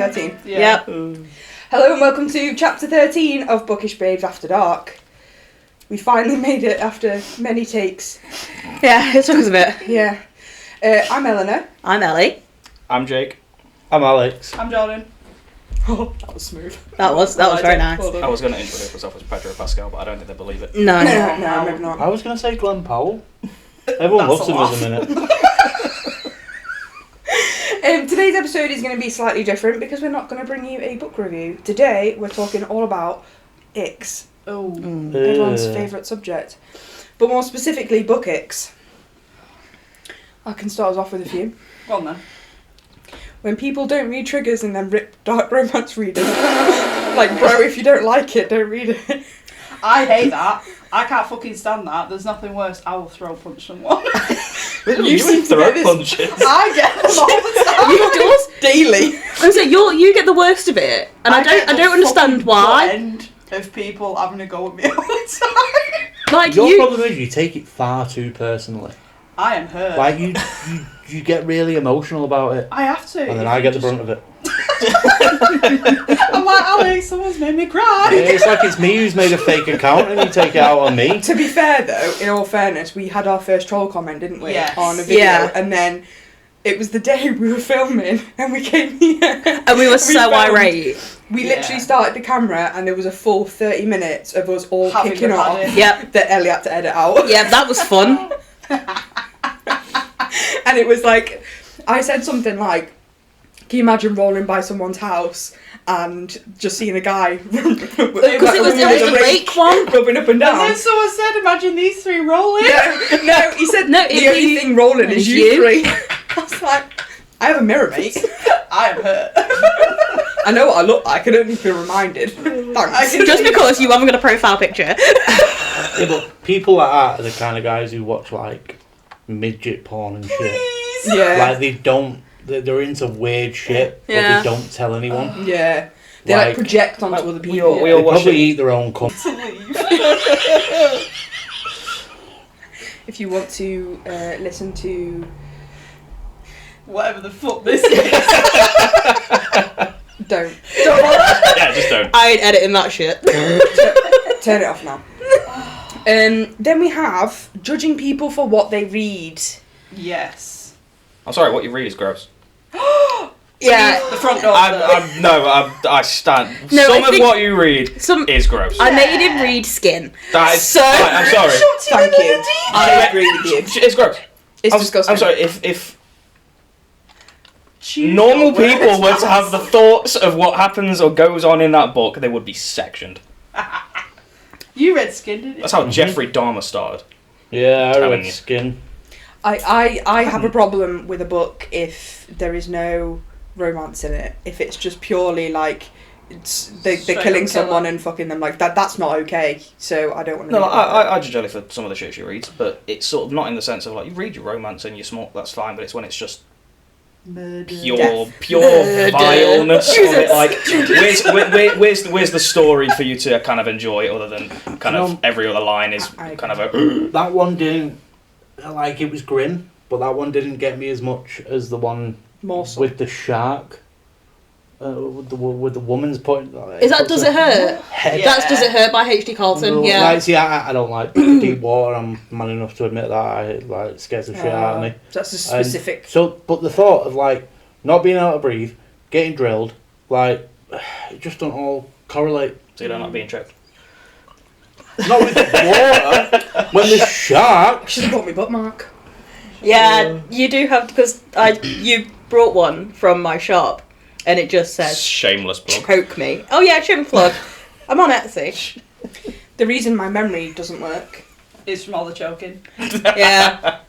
13. Yeah. Hello and welcome to chapter 13 of Bookish Babes After Dark. We finally made it after many takes. Yeah, it took us a bit. Yeah. I'm Eleanor. I'm Ellie. I'm Jake. I'm Alex. I'm Jordan. Oh, that was smooth. That was very nice. I was going to introduce myself as Pedro Pascal, but I don't think they believe it. No, maybe not. I was going to say Glenn Powell. Everyone loves him as a minute. Today's episode is going to be slightly different because we're not going to bring you a book review. Today we're talking all about Icks. Oh. Everyone's favourite subject. But more specifically, book Icks. I can start us off with a few. Go on then. When people don't read triggers and then rip dark romance readers. Like, bro, if you don't like it, don't read it. I hate that. I can't fucking stand that. There's nothing worse. I will throw punch someone. You seem to throw get this- punches. I get them all the time. You do us daily. I'm saying you get the worst of it, and I get the don't understand fucking why. End of people having a go at me all the time. Like Your problem is you take it far too personally. I am hurt. Like you get really emotional about it, I have to. and then I get the brunt of it. I'm like, Alex, someone's made me cry. It's like it's me who's made a fake account, and you take it out on me. To be fair, though, in all fairness, we had our first troll comment, didn't we? Yes. On a video. Yeah. And then it was the day we were filming, and we came here. And we were so filmed. irate. We Yeah. literally started the camera, and there was a full 30 minutes of us all Having kicking a off bad day. Yep. that Ellie had to edit out. Yeah, that was fun. And it was like, I said something like, can you imagine rolling by someone's house and just seeing a guy Because it was the lake one. rubbing up and And down? then someone said, imagine these three rolling. No, he said No, the it'd only be- thing rolling is you you. three. I was like, I have a mirror, mate. I am hurt. I know what I look like, I don't need to be reminded. Thanks. Just because you haven't got a profile picture. Yeah, but people like that are the kind of guys who watch like midget porn and shit. Please. Yeah. Like they're into weird shit, but Yeah. they don't tell anyone. Yeah. They like Like- project onto other people. we They all watch probably it. eat their own cum. If you want to listen to... Whatever the fuck this is. Don't. Yeah, just don't. I ain't editing that shit. Turn it off now. Then we have judging people for what they read. Yes. I'm sorry, what you read is gross. Yeah. The front door. I stand. No, Some I of think what you read is gross. I made him read Skin. That is, So- right, I'm sorry. Thank you. I agree with you. It's gross. It's disgusting. I'm sorry, if Choose normal your words, people were to have Alex. the thoughts of what happens or goes on in that book, they would be sectioned. You read Skin, didn't you? That's how Jeffrey Dahmer started. Yeah, I Telling read you. Skin. I have a problem with a book if there is no romance in it. If it's just purely like they're Straight killing up someone killer. and fucking them like that. That's not okay. So I don't want to. No, I judge Ellie for some of the shit she reads, but it's sort of not in the sense of like you read your romance and you're smart, that's fine, but it's when it's just Murder. pure Murder. vileness of it. Like, where's the story for you to kind of enjoy, other than kind of every other line is I kind of a. That one didn't, like, it was grim, but that one didn't get me as much as the one More so. with the shark. With the woman's point. Is that Does It Hurt? Head. Yeah. That's Does It Hurt by H.D. Carlton. Yeah. Like, see, I don't like deep water. I'm man enough to admit that. It scares the shit out of me. That's a specific. So, but the thought of like not being able to breathe, getting drilled, like it just don't all correlate. So you don't like being tricked. Not with water. When the shark. Should have bought me bookmark. Yeah, you do have, because you brought one from my shop, and it just says Shameless plug. choke me. Oh yeah, shouldn't plug. I'm on Etsy. The reason my memory doesn't work. It's from all the choking. Yeah.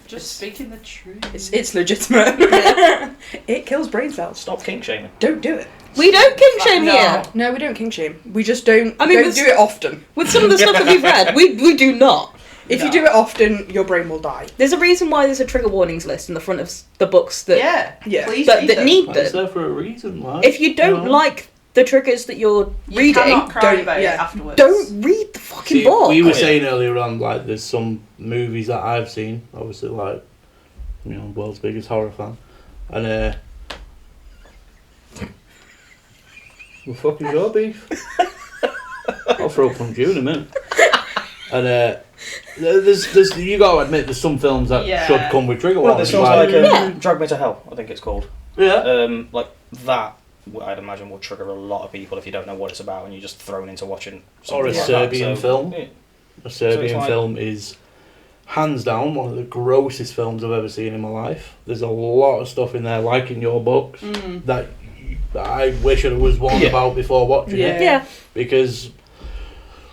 Just speaking the truth. It's legitimate. It kills brain cells. Stop kink shaming. Don't do it. We don't kink shame No. here. No, we don't kink shame. We just don't. I mean, don't with- do it often. With some of the stuff that we've read, we do not. If No. you do it often, your brain will die. There's a reason why there's a trigger warnings list in the front of the books that Yeah. Please that, read that them. need It's them. there for a reason, like. If you don't like the triggers that you're You reading, cannot cry don't- about yeah. it afterwards. don't read the fucking See, book. we were Oh, yeah. saying earlier on, like, there's some movies that I've seen, obviously, like, you know, world's biggest horror fan, and Well, fuck is your beef? I'll throw punch you in a minute. And there's you got to admit there's some films that should come with trigger Well, warnings. there's films like Drag Me to Hell, I think it's called. Yeah. Like that, I'd imagine will trigger a lot of people if you don't know what it's about and you're just thrown into watching something Or a like Serbian that. film. Yeah. A Serbian like- film is hands down one of the grossest films I've ever seen in my life. There's a lot of stuff in there, like in your books, that I wish I was warned about before watching it. Yeah. Because,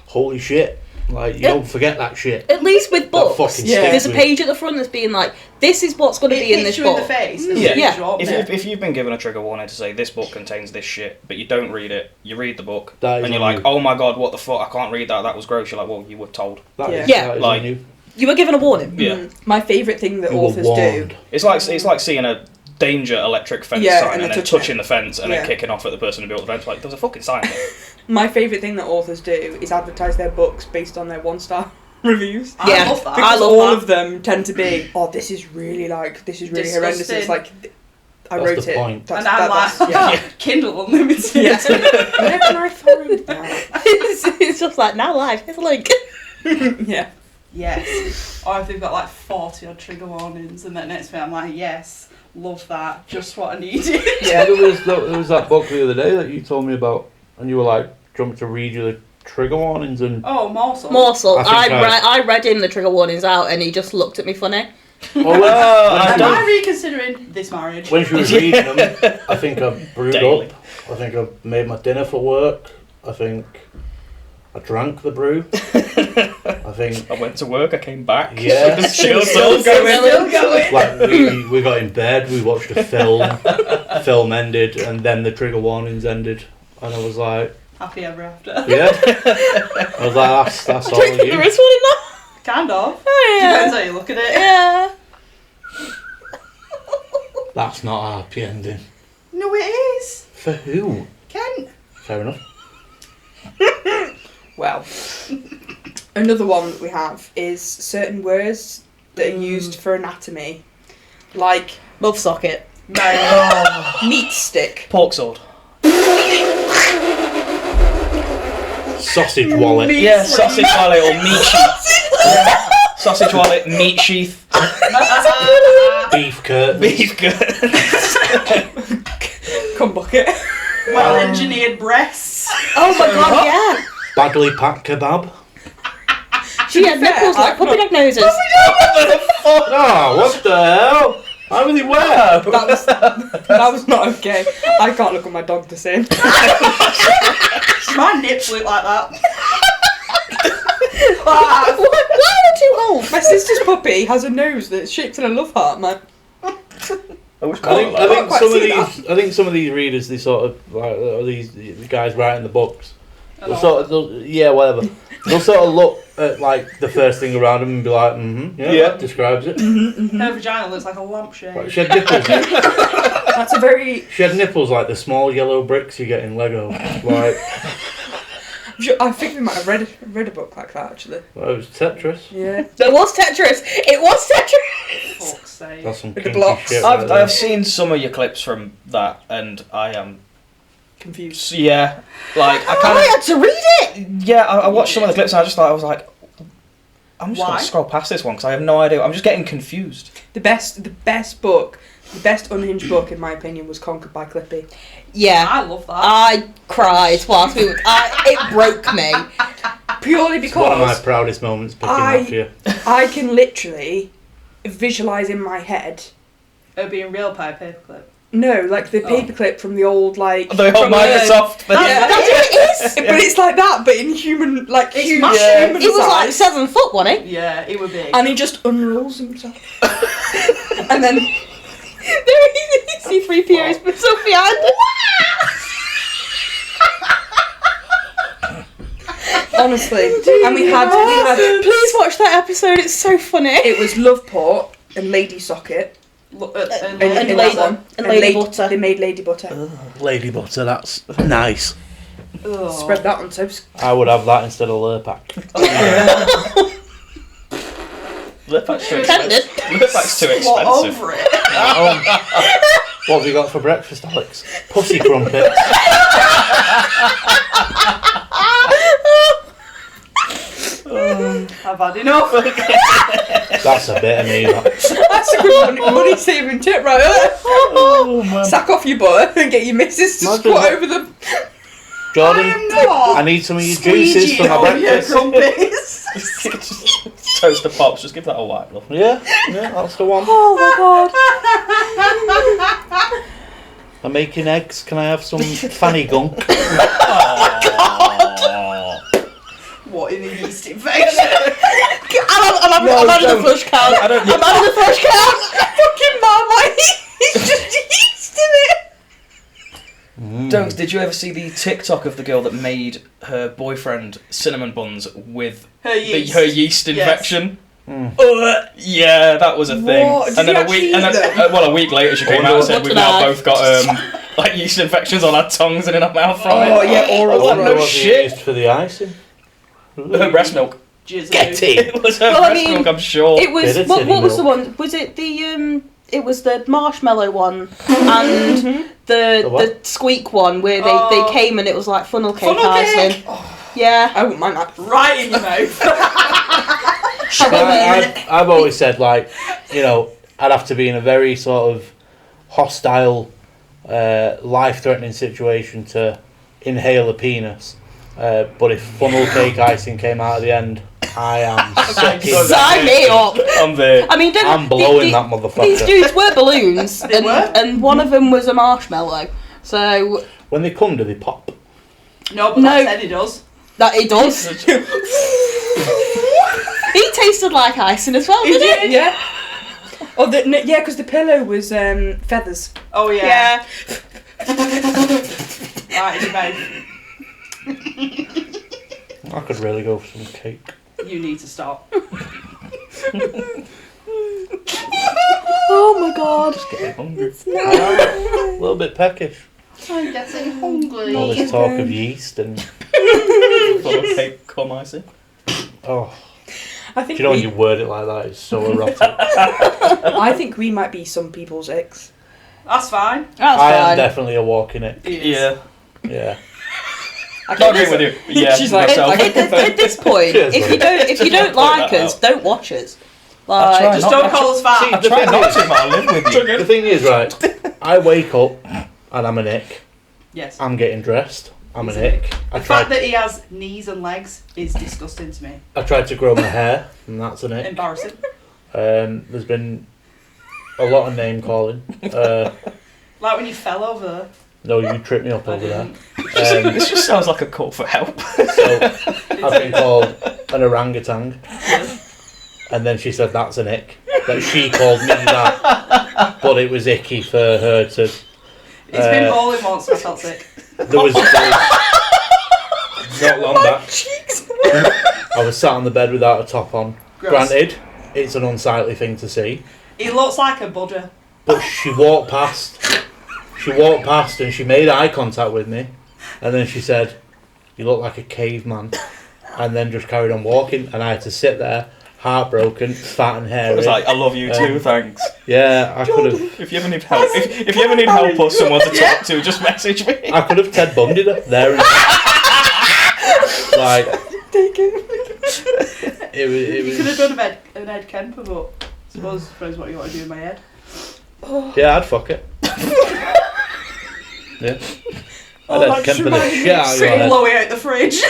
holy shit, like, you don't forget that shit. At least with That books, fucking there's sticks a with- page at the front that's being like, this is what's going to be in this you in book. the face. Yeah. Yeah. If you've been given a trigger warning to say this book contains this shit, but you don't read it, you read the book, That is and you're on like, you. oh my god, what the fuck, I can't read that, that was gross. You're like, well, you were told. That is, Yeah. that is Like- on you. You were given a warning. Yeah. My favourite thing that You were authors do. warned. It's like seeing a danger electric fence Yeah, sign and and then then touching touching the fence and Yeah. then kicking off at the person who built the fence. Like, there's a fucking sign there. My favourite thing that authors do is advertise their books based on their 1-star reviews. Yeah. I love that. Because love all that. of them tend to be, oh, this is really horrendous. Disgusting. It's like, I That's wrote the it. point. And I'm like, yeah. Kindle Unlimited. Yeah. Where can I find that? It's just like, now live, here's a link. Yeah. Yes. Or if they've got like 40 odd trigger warnings, and then next minute I'm like, yes, love that, just what I needed. Yeah. There was that book the other day that you told me about, and you were like, do you want me to read you the trigger warnings? And Oh, morsel. Morsel. I think I read him the trigger warnings out and he just looked at me funny. I Am don't- I reconsidering this marriage? when she was reading them, I think I brewed Daily. up. I think I made my dinner for work. I think I drank the brew. I think, I went to work, I came back. Yeah. Still Still going. Still going. like, we got in bed, we watched a film, film ended, and then the trigger warnings ended. And I was like, Happy ever after. yeah. I was like, that's I all don't think you. there is one in that. Kind of. Oh, Depends yeah. how you look at it. Yeah. That's not a happy ending. No, it is. For who? Kent. Fair enough. Well, another one that we have is certain words that are used for anatomy. Like Love socket. meat stick. Pork sword. Sausage wallet. Yeah, sausage wallet or meat sheath. Sausage wallet, meat sheath, Beef curtains. beef curtains. Cum bucket. Well engineered breasts. Oh my god, yeah. Badly packed kebab. She had nipples like puppy dog noses. Oh, what the hell? How are they where? That was not okay. I can't look at my dog the same. My nips look like that. Why are they too old? My sister's puppy has a nose that's shaped in a love heart, man. I wish I think quite some of see these. I think some of these readers, they sort of like these guys writing the books. They'll sort of, whatever. They'll sort of look at like the first thing around them and be like, yeah, that describes it. Her vagina looks like a lampshade. Like, she had nipples. That's a very. She had nipples like the small yellow bricks you get in Lego. Like, I think we might have read a book like that actually. well, it was Tetris. Yeah. It was Tetris. It was Tetris. Fuck's sake. That's some With the kinky blocks. shit. right there. I've seen some of your clips from that, and I am Confused. yeah, like I I kind had to read it. of yeah. I watched some of the clips, and I was like, I'm just Why? gonna scroll past this one because I have no idea. I'm just getting confused. The best book, the best unhinged book in my opinion was Conquered by Clippy. Yeah. I love that. I cried whilst we were. It broke me. Purely It's one of my because proudest moments picking that for you. I can literally visualise in my head. It'd be a real paperclip. No, like the paperclip from the old like. The whole from Microsoft thing. Yeah. That's what it is. But it's like that, but in human, like It's human, massive. human It was like size. 7 foot, wasn't it? Yeah, it would be. And he just unrolls himself. And then C3PO is so behind it. honestly, and we had Please watch that episode. It's so funny. it was Loveport and Lady Socket And in Lady- that one. and Lady Butter. They made Lady Butter. Lady butter, that's nice. Spread that on toast. I would have that instead of Lurpak. Lurpak's too Pretended. expensive. Lurpak's too What expensive. over it? What have you got for breakfast, Alex? Pussy crumpets. I've had enough. That's a bit of me. That. That's a good money saving tip, right there. Oh, man. Sack off your butter and get your missus to Imagine squat that. over them. I Jordan, am not. I need some of your juices for my breakfast. Toaster pops, just give that a wipe, love. Yeah, that's the one. Oh my god. I'm making eggs. Can I have some fanny gunk? What, in the yeast infection? I'm having a flush count. I'm having a flush count. Fucking Marmite. It's just yeast in it. Don't. Did you ever see the TikTok of the girl that made her boyfriend cinnamon buns with Her yeast. her yeast infection? Mm. Yeah, that was a thing. What? Did And then you a week, actually and eat then, them? well, a week later she came out and said we've now both got like yeast infections on our tongues and in our mouth from Oh it. yeah, I oral. wonder no what shit. they used for the icing. Her breast milk. Jizz Get out. it. It was her Well, I breast mean, milk, I'm sure. It was Bit of what titty was the milk. one? Was it the It was the marshmallow one and the what? squeak one where Oh. they came and it was like funnel cake Funnel cake? icing. Yeah. I wouldn't mind that. Right in your mouth. I've always said, like, you know, I'd have to be in a very sort of hostile, life-threatening situation to inhale a penis. But if funnel cake icing came out at the end, I am sucking. Sign me up. I'm there. I mean, I'm blowing that motherfucker. These dudes were balloons, They were? and one of them was a marshmallow. So When they come, do they pop? No, but No. that said he does. that it does. He tasted like icing as well, didn't he? Yeah. Oh, yeah, because the pillow was feathers. Oh yeah. Yeah. Right in your mouth. I could really go for some cake. You need to stop. Oh my god. Getting hungry. A little bit peckish. I'm getting hungry. All this talk of yeast and Funnel cake, cum icing. oh, I do think you know when we, you word it like that? It's so erotic. I think we might be some people's Icks. That's fine. That's I am fine. definitely a walking it. He is. Yeah. Yeah. I Not agreeing with you. Yeah, She's like, myself. At this point, Cheers, if you don't like Point that us, out. don't watch us. I Like, try Just not- don't I call us fat. I try not to, but I live with you. The thing is, right, I wake up and I'm an ick. Yes. I'm getting dressed. I'm He's an an ick. The fact that he has knees and legs is disgusting to me. I tried to grow my hair, and that's an ick. Embarrassing. There's been a lot of name calling. Like when you fell over there. No, you tripped me up I over there. didn't. This just sounds like a call for help. So I've been called an orangutan, and then she said that's an ick. That she called me that, but it was icky for her to. It's been bowling once and I felt sick. There was not long back. I was sat on the bed without a top on. Gross. Granted, it's an unsightly thing to see, He looks like a Buddha. but she walked past. She walked past and she made eye contact with me, and then she said, "You look like a caveman," and then just carried on walking, and I had to sit there, heartbroken, fat and I hairy. was like, I love you too, thanks. Yeah, I could have. If you ever need help, if you ever need help or someone to talk to, just message me. I could have Ted Bundy'd her there. And like it You could have was. done an Ed Kemper, but I suppose depends what you want to do in my head. Yeah, I'd fuck it. Yeah. I'd Ed Kemper the shit out of your Straight head. blow it out the fridge.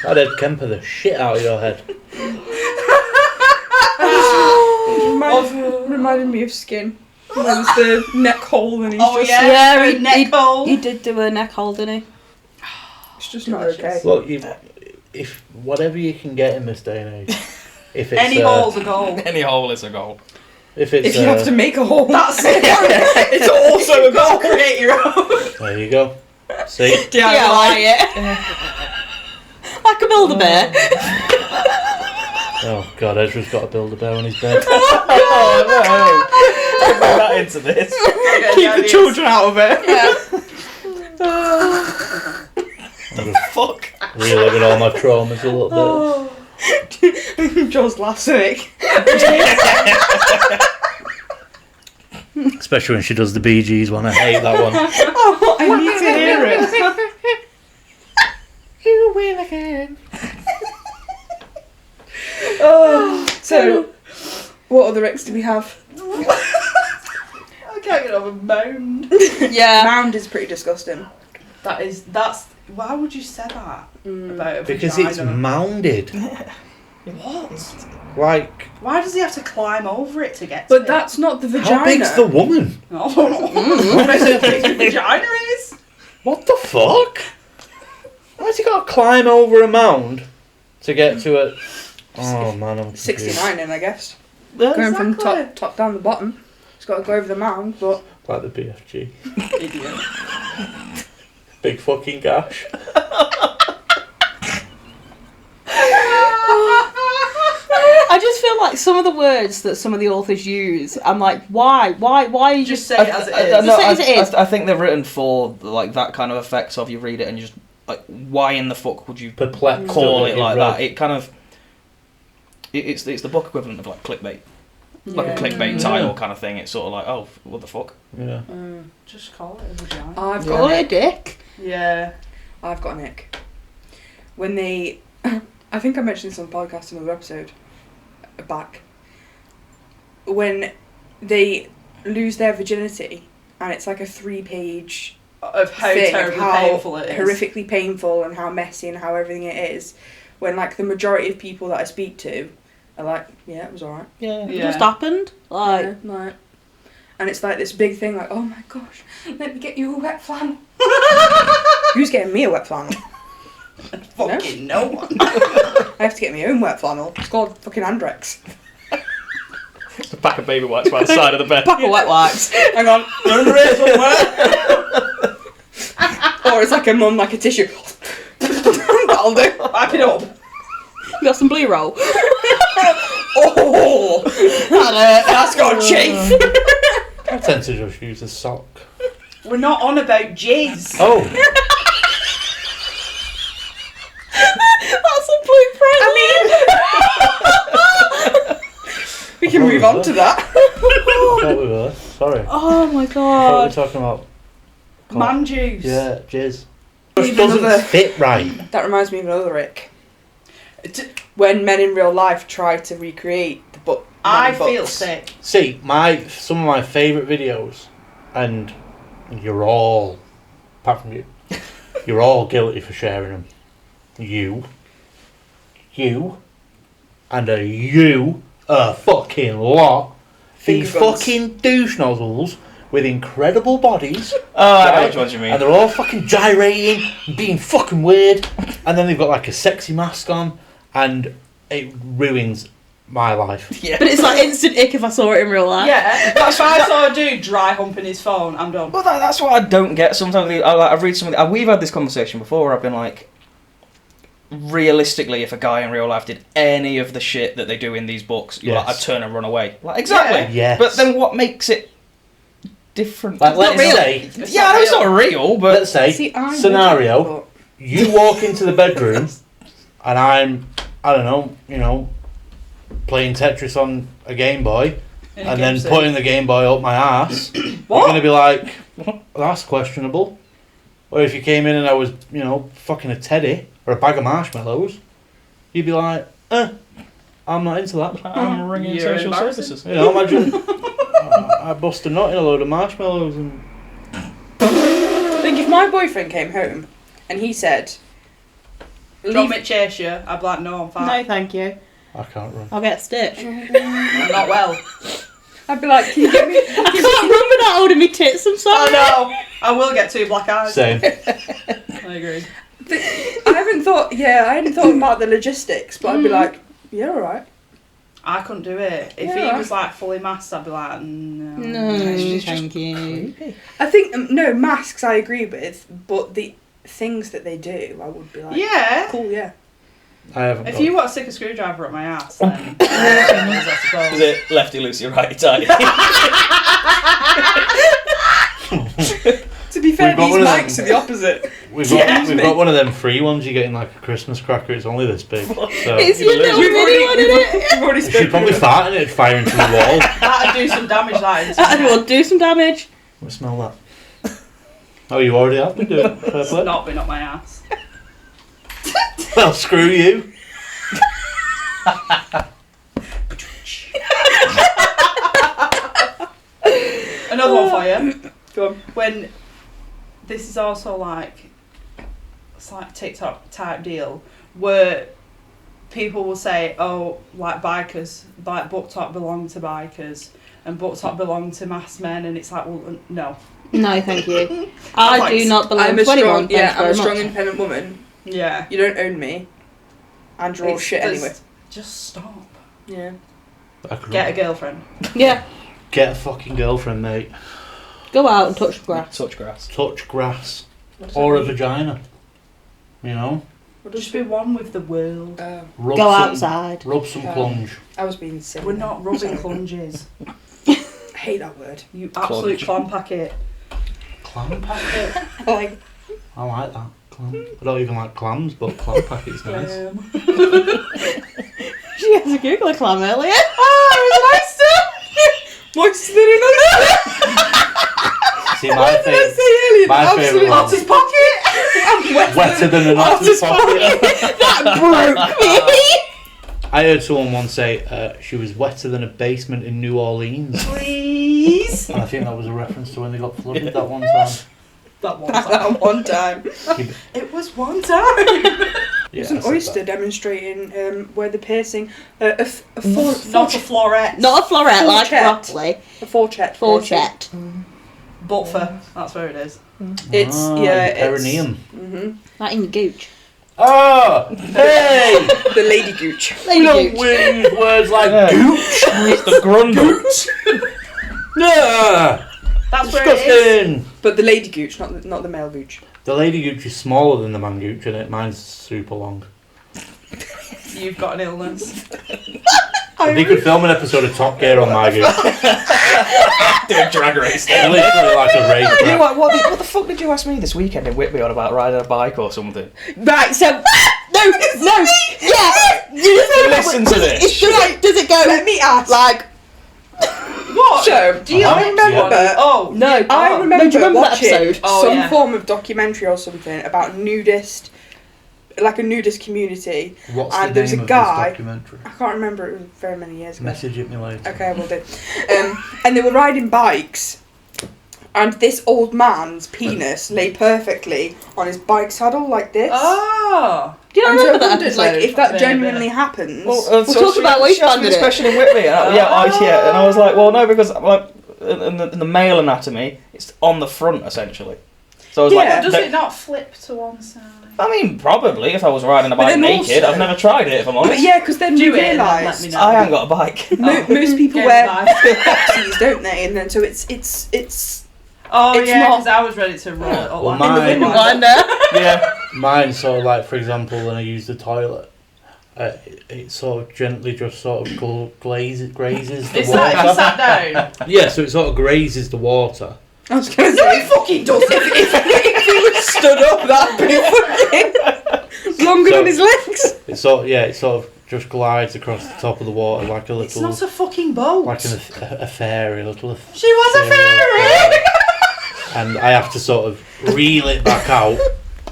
I'd Ed Kemper the shit out of your head. Reminded me of Skin. There was the neck hole and he's Oh just, yeah, Yeah, he, neck hole. he did do a neck hole, didn't he? it's just not okay. Look, if whatever you can get in this day and age, if it's Any hole's a goal. Any hole is a goal. if it's If you have to make a hole, That's it. it's also a goal. Create your own. there you go. See, DIY it. Like a Build-A-Bear. oh god, Ezra's got to build a bear on his bed. Oh no! Don't bring that into this. Keep the children out of it. Fuck. Reliving all my traumas a little bit. Joe's last week. Especially when she does the Bee Gees one. I hate that one. Oh, I need to hear it. You win again. Oh, so, what other Icks do we have? I can't get over mound. Yeah. Mound is pretty disgusting. That's. Why would you say that about a Because vagina? it's mounded. What? Like, Why does he have to climb over it to get to But it? that's not the vagina. how big's the woman? I don't know. What is it? Vagina is? What the fuck? Why's he got to climb over a mound to get to it? Oh man, I'm confused. 69 in, I guess. Going from top down the bottom. It's got to go over the mound, but... Like the BFG. Idiot. Big fucking gash. I just feel like some of the words that some of the authors use, I'm like, why are you Just say it as it is. Just say it as it is. I think they're written for like that kind of effect. So if you read it and you just like, why in the fuck would you Perplexed. call it like that? It kind of it's the book equivalent of like clickbait, like a clickbait title kind of thing. It's sort of like, oh, what the fuck? Yeah. Just call it a vagina. I've Call got it an a ick. dick. Yeah. I've got an ick. When they... I think I mentioned this on the podcast in another episode. Back. When they lose their virginity and it's like a 3-page Of how thing terribly of how painful it is. horrifically painful and how messy and how everything it is, when like the majority of people that I speak to are like, yeah, it was alright. Yeah. It Yeah. just happened. Like, Yeah, like, and it's like this big thing like, oh my gosh, let me get you a wet flannel. Who's getting me a wet flannel? Fucking no one. I have to get my own wet flannel. It's called fucking Andrex. It's a pack of baby wipes by the side of the bed. pack of wet wipes. Hang on, under it somewhere. Or it's like a mum, like a tissue. That'll do. Wipe it up. You got some blue roll. Oh, that's got chafe. I tend to just use a sock. We're not on about jizz. Oh. That's a blueprint. We can move on to that. I thought we were. Sorry. Oh my I thought we were god. talking about... Man juice. Yeah, jizz. Need Just doesn't another- fit right. That reminds me of another ick. When men in real life try to recreate the book. I books. feel sick. See, some of my favourite videos, and you're all, apart from you, you're all guilty for sharing them. You, and a fucking lot. These Finger guns. fucking douche nozzles with incredible bodies. Oh, I know Right. which ones you mean. And they're all fucking gyrating, and being fucking weird. And then they've got like a sexy mask on, and it ruins my life. Yeah. But it's like instant ick if I saw it in real life. Yeah, if I saw a dude dry humping his phone, I'm done. Well, that's what I don't get. Sometimes I read something. We've had this conversation before. Where I've been like, realistically, if a guy in real life did any of the shit that they do in these books, you're like, I'd turn and run away. Like, exactly. Yes. But then what makes it different? Like, let's Not real. say, Yeah, I know it's not real, but let's say, See, I scenario, wouldn't, you walk into the bedroom, and I'm, I don't know, playing Tetris on a Game Boy, and then putting the Game Boy up my ass. What? You're gonna be like, that's questionable. Or if you came in and I was, fucking a teddy or a bag of marshmallows, you'd be like, I'm not into that. I'm ringing You're social embarrassing. services. Imagine I bust a nut in a load of marshmallows and. I think if my boyfriend came home and he said, Do you want me to chase you? I'd be like, no, I'm fine. No, thank you. I can't run. I'll get a stitch. I'm not well. I'd be like, can you get me? I can't run without holding me tits, I'm sorry. I know. I will get 2 black eyes. Same. I agree. I hadn't thought about the logistics, but I'd be like, yeah, alright. I couldn't do it. If Yeah. he was like fully masked, I'd be like, no. No, It's just thank you. I think, no, masks I agree with, but the things that they do, I would be like, Yeah. cool, yeah. I haven't. If got- you want to stick a screwdriver up my ass, then I suppose. Is it lefty loosey, righty tighty? To be fair, We've got these one of them. mics are the opposite. We've got one of them free ones you get in like a Christmas cracker. It's only this big. So It's your little mini one, isn't it? You've already she'd probably fart and it'd fire into the wall. That'd do some damage, that is. That will do some damage. Let me smell that. Oh, you already have been doing it. Fair It's play. not been up my ass. Well, screw you. Another one for you. Go on. When this is also like, it's like TikTok type deal where people will say, oh, like bikers, like book top belong to bikers and book top belong to masked men, and it's like, well, no. No, thank you. I do not belong I'm to a strong, anyone. yeah, Thank I'm you a very strong much. independent woman. Yeah. You don't own me. And you're all shit It's- anyway. Just stop. Yeah. Get a girlfriend. Yeah, Get a fucking girlfriend, mate. go out and touch the grass. Touch grass. Touch grass. What does Or that a mean? vagina. You know? What does Just be one with the world. Rub Go some, outside. Rub some clunge. I was being silly. We're not rubbing clunges. I hate that word. You absolute clam packet. Clam packet? Like, I like that. Clam. I don't even like clams, but clam packet's nice. She had to Google a clam earlier. what's the name See, my favourite. earlier? My Absolute favourite one. Otter's pocket. I'm Wetter than an Otter's otter's pocket. That broke me. I heard someone once say she was wetter than a basement in New Orleans. Please. And I think that was a reference to when they got flooded that one time. That one that time. one time. It was one time. There's I an said oyster that. demonstrating where the piercing a four Not a floret. Not a floret, like Forchette. properly. a forchet. Forchette. But for that's where it is. It's The perineum. Mm-hmm. Like in your gooch. Oh, hey! The lady gooch. We don't Lady gooch. use words like Yeah. gooch. It's the grundle. Yeah, That's where it is. disgusting. But the lady gooch, not the male gooch. The lady gooch is smaller than the man gooch, and mine's super long. You've got an illness. If you could film an episode of Top Gear on my gooch, Do a drag race. it's literally like a race You know track. what the fuck did you ask me this weekend in Whitby on about riding a bike or something? Right, so no, yeah. Listen to this. Does it go Let me ask. like? What? So, Do you Uh-huh. remember? Yeah. Oh No, I remember No, do you remember that watching episode? Oh, some yeah. form of documentary or something about nudist, like a nudist community. What's And the there was name a of guy- this documentary? I can't remember, it was very many years ago. Message it me later. Okay, I will do. And they were riding bikes, and this old man's penis lay perfectly on his bike saddle like this. Oh. Do you And not so I remember that wondered, episode? like, if that Maybe. genuinely happens. We'll talk about which she asked one me this did it. question in Whitby. And yeah, and I was like, well, no, because like in the male anatomy, it's on the front essentially. So I was Yeah. like, Does it not flip to one side? I mean, probably if I was riding a But bike then naked. also- I've never tried it. If I'm honest, But yeah, because then Do you it and then let realise me know. I haven't got a bike. most people Get wear a bike. boxies, don't they? And then so it's Oh It's yeah, not- because I was ready to roll it up. Well, like mine- in the wind. Wonder. Yeah. Mine sort of like, for example, when I use the toilet, it sort of gently just sort of grazes the It's like if you water. sat down. Yeah, so it sort of grazes the water. I was gonna No, say it fucking doesn't. if he was stood up, that'd be fucking longer So- than his legs. It sort of just glides across the top of the water like a It's little, not a fucking boat. like a fairy, a little. She was a fairy. And I have to sort of reel it back out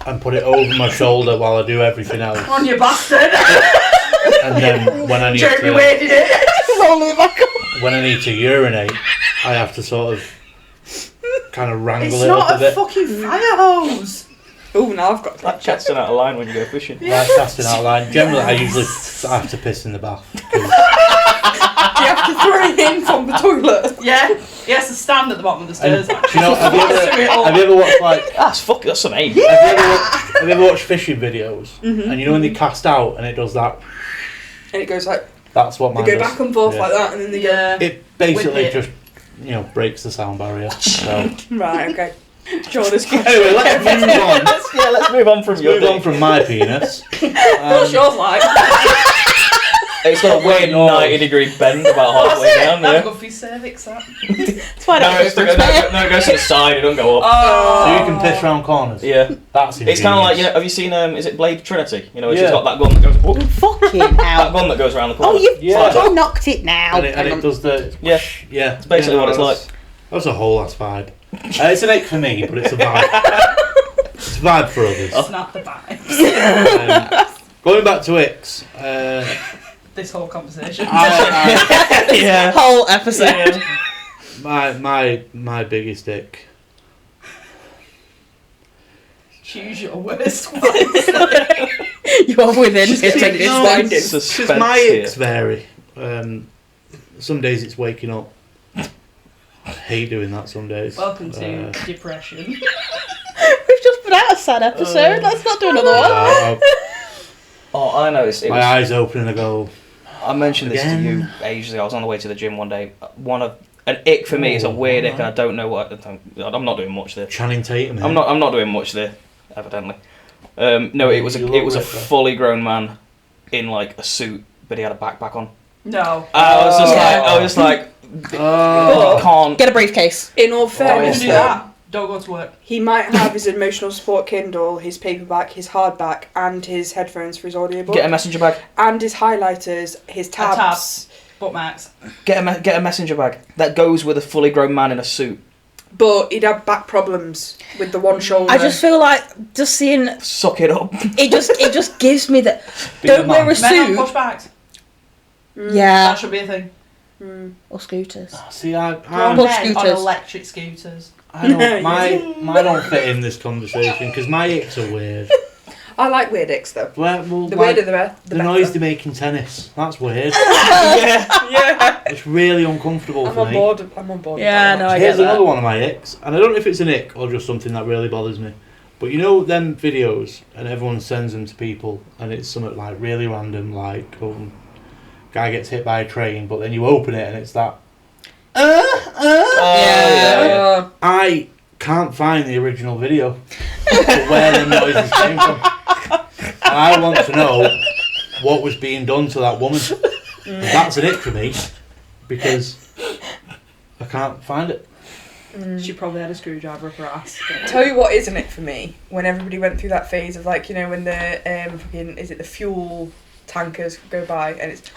and put it over my shoulder while I do everything else. On you bastard. And then when I need Jeremy to, Wade did it. Roll it back up. when I need to urinate, I have to sort of kind of wrangle It's it not up a a bit. fucking fire hose. Oh, now I've got Like casting out a line when you go fishing. Like casting out line. Generally, I usually have to piss in the bath. 'Cause You have to throw it in from the toilet. Yeah, he has to stand at the bottom of the and, stairs. do you know, have you ever watched like? That's some aim. Have you ever watched fishing videos? And you know when they cast out and it does that? And it goes like, That's what they mine go does. back and forth Yeah. like that, and then they Yeah. It basically With it. just, breaks the sound barrier. So go, right, okay. Sure, this good. anyway, let's move on. Let's move on from your Move on dick. from my penis. What's yours like? It's got a weird 90-degree bend about halfway down. That's Yeah. good for your cervix, that. It's fine. No, it goes to the side. It don't go up. Oh. So you can piss round corners. Yeah. That's It's kind of like, you know, have you seen is it Blade Trinity? You know, where she's got that gun that goes. Whoop, Fucking that hell. gun that goes around the corner. Oh, you've Yeah. knocked it now. and it does the Yeah. yeah. It's basically what it's like. That's a whole ass vibe. It's an ick for me, but it's a vibe. It's a vibe for others. It's not the vibes. Going back to Icks, This whole conversation. Yeah. Whole episode. my biggest ick. Choose your worst one. You're within hitting this No, winding. Suspense Because my here. icks vary. Some days it's waking up. I hate doing that some days. Welcome to depression. We've just put out a sad episode. Let's not do another one. Oh, I noticed. My eyes open and I go, I mentioned this Again? to you ages ago. I was on the way to the gym one day. An ick for me is a weird ick, and I don't know what. I'm not doing much there. Channing Tatum. eh? I'm not doing much there, evidently. No, it was a fully grown man in like a suit, but he had a backpack on. No. I was just like, Oh. can't. Get a briefcase. In all Don't fairness, do though, that. Don't go to work. he might have his emotional support Kindle, his paperback, his hardback, and his headphones for his audiobook, Get a messenger bag. and his highlighters, his tabs. Bookmarks. Get a messenger bag that goes with a fully grown man in a suit. But he'd have back problems with the one shoulder. I just feel like just seeing Suck it up. it just gives me that. Be Don't the wear a man. Men on suit. pushbacks. Yeah. That should be a thing. Or scooters. See, Grown Push men on scooters. electric scooters. I don't, my don't fit in this conversation because my icks are weird. I like weird icks though. Well, The like, weirder the better. the noise they make in tennis. That's weird. Yeah. It's really uncomfortable I'm for on me. board. I'm on board. Yeah, with that no, I Here's get that. another one of my icks, and I don't know if it's an ick or just something that really bothers me. But you know them videos, and everyone sends them to people, and it's something like really random, like guy gets hit by a train, but then you open it and it's that. Yeah. I can't find the original video of where the noises came from, and I want to know what was being done to that woman. That's an ick for me because I can't find it. She probably had a screwdriver up her ass. Tell you what isn't it for me? When everybody went through that phase of like, you know, when the fucking, is it the fuel tankers go by and it's we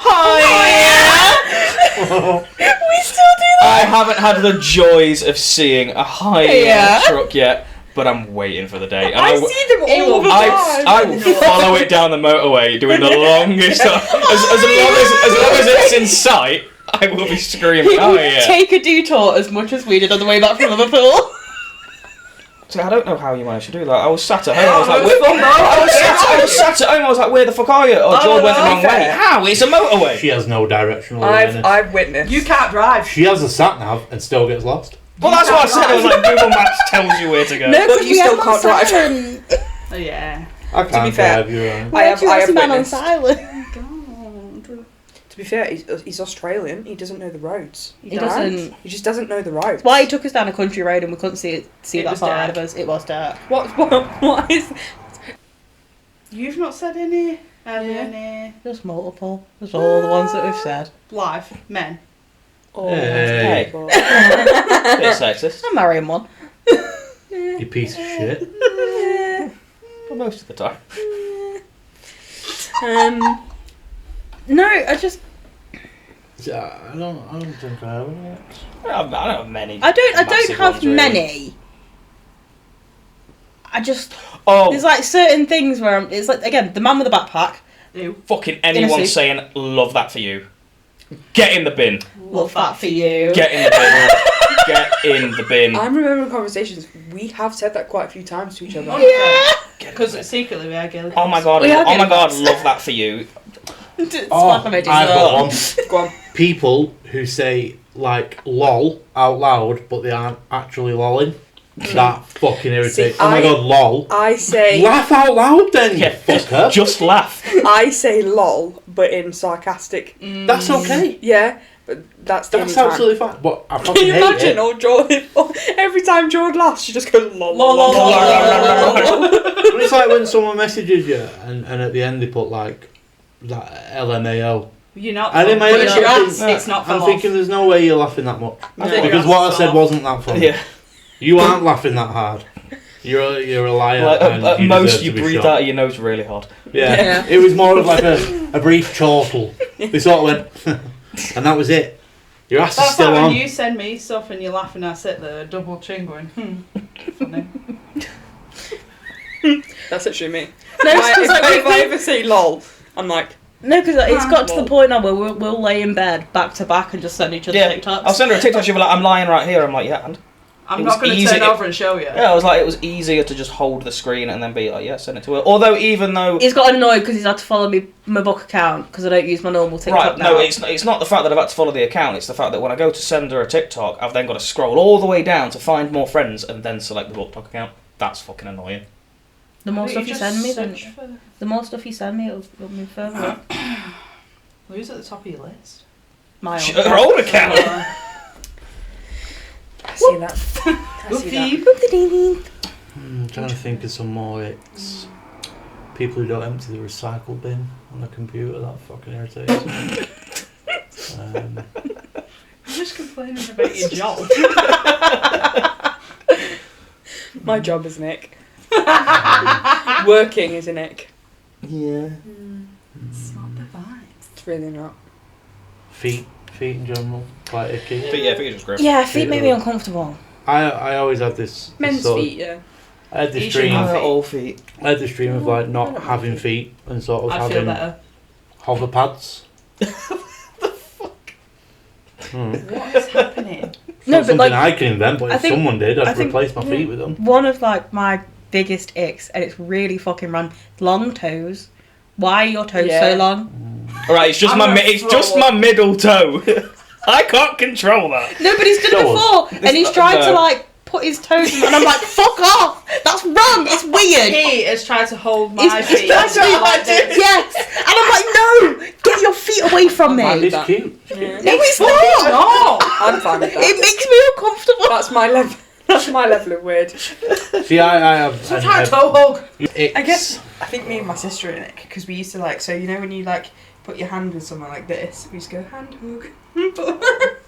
still do that. I haven't had the joys of seeing a high truck yet, but I'm waiting for the day. And I see them all the time. I will follow it down the motorway doing the longest. as long as it's in sight, I will be screaming. Oh yeah. Take a detour as much as we did on the way back from Liverpool. See, I don't know how you managed to do that. I was sat at home. I was like, I was sat at home. I was like, where the fuck are you? Oh, George went the wrong way. How? It's a motorway. She has no directional awareness. I've witnessed. You can't drive. She has a sat nav and still gets lost. Well, that's what I said. I was like, Google Maps tells you where to go. No, But you still can't drive. Oh, yeah. I can't fair, drive, you're right. I have man on witnessed. silent. To be fair, he's Australian. He doesn't know the roads. He doesn't. He just doesn't know the roads. Why he took us down a country road and we couldn't see It that was far dark. ahead of us. It was dark. What is? You've not said any. Any Just multiple. Just all the ones that we've said. live men. Oh, Hey. God. Bit sexist, I'm marrying one. You piece of shit. but most of the time. No, I just I don't think I have any icks. I don't have many. I don't massive have ones, really. many. I just Oh, there's like certain things where it's like again the man with the backpack. Ew. fucking anyone suit. saying love that for you. Get in the bin. Love that for you. Get in the bin. Get in the bin. I'm remembering conversations. We have said that quite a few times to each other. Because secretly we are guilty. Oh my god! We are Oh my getting god! this. Love that for you. Slap 'em edges I've up. got one. Go on. People who say like lol out loud, but they aren't actually lolling. That fucking irritates. See, Oh my god, lol. I say Laugh out loud then, you Yeah, fucker. just laugh. I say lol, but in sarcastic. That's okay. Yeah, but that's the That's only time. absolutely fine. But I fucking Can you hate imagine? it. Or Jordan, every time Jordan laughs, she just goes lol, Lol, lol, lol, lol, lol. But it's like when someone messages you and at the end they put like that LMAO You're not. And in my But head, it's I'm your thinking- ass, it's not I'm fell thinking there's no way you're laughing that much. I think Because your what I ass said fell wasn't that funny. Yeah. You aren't laughing that hard. You're a liar. Like, and at you most, deserve you to be breathe shot. out of your nose really hard. Yeah. Yeah. It was more of like a brief chortle. They sort of went, and that was it. Your ass is That's still like on. when you send me stuff and you're laughing. I sit there double chin going, funny. That's actually me. No, If like, I ever say lol, I'm like, no, because it's got to the Lol. point now where we'll lay in bed back to back and just send each other Yeah, TikToks. I'll send her a TikTok. She'll be like, "I'm lying right here." I'm like, "Yeah," and I'm It not was going to easy- turn over and show you. yeah, I was like, it was easier to just hold the screen and then be like, "Yeah, send it to her." Although, even though He's got annoyed because he's had to follow my book account because I don't use my normal TikTok right, now. no, it's not the fact that I've had to follow the account. It's the fact that when I go to send her a TikTok, I've then got to scroll all the way down to find more friends and then select the BookTok account. That's fucking annoying. The more Why stuff don't you just send me, search the more stuff you send me, it'll move further up. Who's at the top of your list? My own. Her old account. I see that. I see that. I'm trying to think of some more Icks. People who don't empty the recycle bin on the computer, that fucking irritates me. I'm just complaining about your job. My job is Nick. Working is a Nick. Yeah. It's not the vibe. It's really not. Feet in general, quite icky. But yeah, I think it's just great. Yeah, feet make me uncomfortable. I always have this Men's sort of- feet, yeah. I had this You should dream. have All feet. I had this dream of like I not don't having like feet and sort of I'd feel having better. hover pads. What is happening? It's No, not but, something like, I can invent, but I if think- someone did, I I'd think- replace my feet with them. One of like my biggest icks, and it's really fucking random. Long toes. Why are your toes Yeah. so long? All right, it's just I'm my gonna it's throw just up. my middle toe. I can't control that. No, but he's done it Show us. before, and he's tried to no. like put his toes in, and I'm like, fuck off! That's wrong. It's weird. He has tried to hold my He's feet. tried to like like this. yes, and I'm like, no, get your feet away from me. I'm It's that. cute. Yeah. No, it's not. No! I'm fine with It that. makes me uncomfortable. That's my level. That's my level of weird. See, I have So try a toe hug. Icks. I guess I think me and my sister are in it because we used to like. So you know when you like put your hand with someone like this, we used to go hand hug.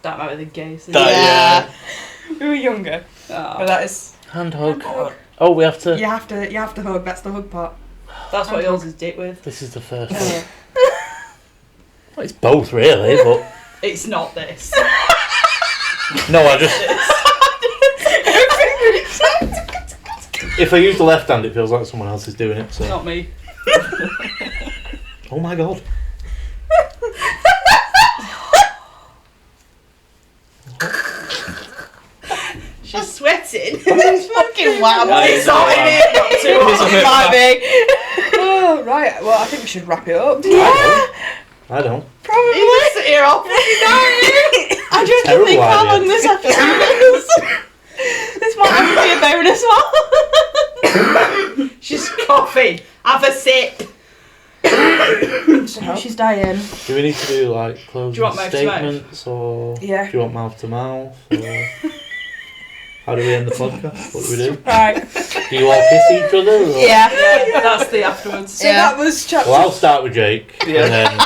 That might be the gayest thing. That- Yeah. We were younger, but Oh, that is. Hand hug. Hug. Oh, we have to. You have to hug. That's the hug part. that's what yours is dick with. This is the first. Yeah. Well, it's both really, but It's not this. no, I just. If I use the left hand, it feels like someone else is doing it. So. Not me. Oh my god. She's sweating. It's fucking wow. Yeah, It's not in here. Not too It's a hot. bit Might be. Oh right. Well, I think we should wrap it up. I don't. You just sit here all I just Terrible think how idea. long this episode is. This might have to be a bonus one. She's coughing. Have a sip. She's dying. Do we need to do like closing Do you want mouth to mouth? statements or Yeah. do you want mouth to mouth? Or how do we end the podcast? What do we do? Right. Do you all kiss each other? Or? Yeah. Yeah, that's the afterwards. So Yeah. that was chapter. Well, I'll start with Jake, Yeah. and then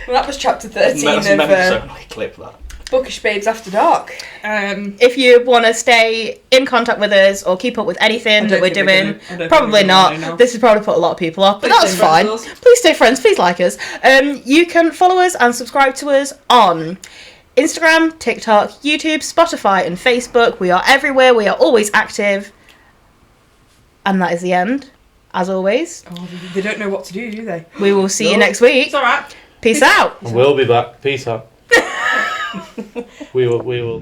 Well, that was chapter 13 That's of so clip that. Bookish Babes After Dark. If you want to stay in contact with us or keep up with anything that we're doing, probably not. This has probably put a lot of people off, but Please that's stay friends fine. with us. Please stay friends. Please like us. You can follow us and subscribe to us on Instagram, TikTok, YouTube, Spotify, and Facebook. We are everywhere. We are always active. And that is the end. As always, Oh, they don't know what to do they? we will see you No. next week. It's alright. Peace out. we'll be back. Peace out. We will.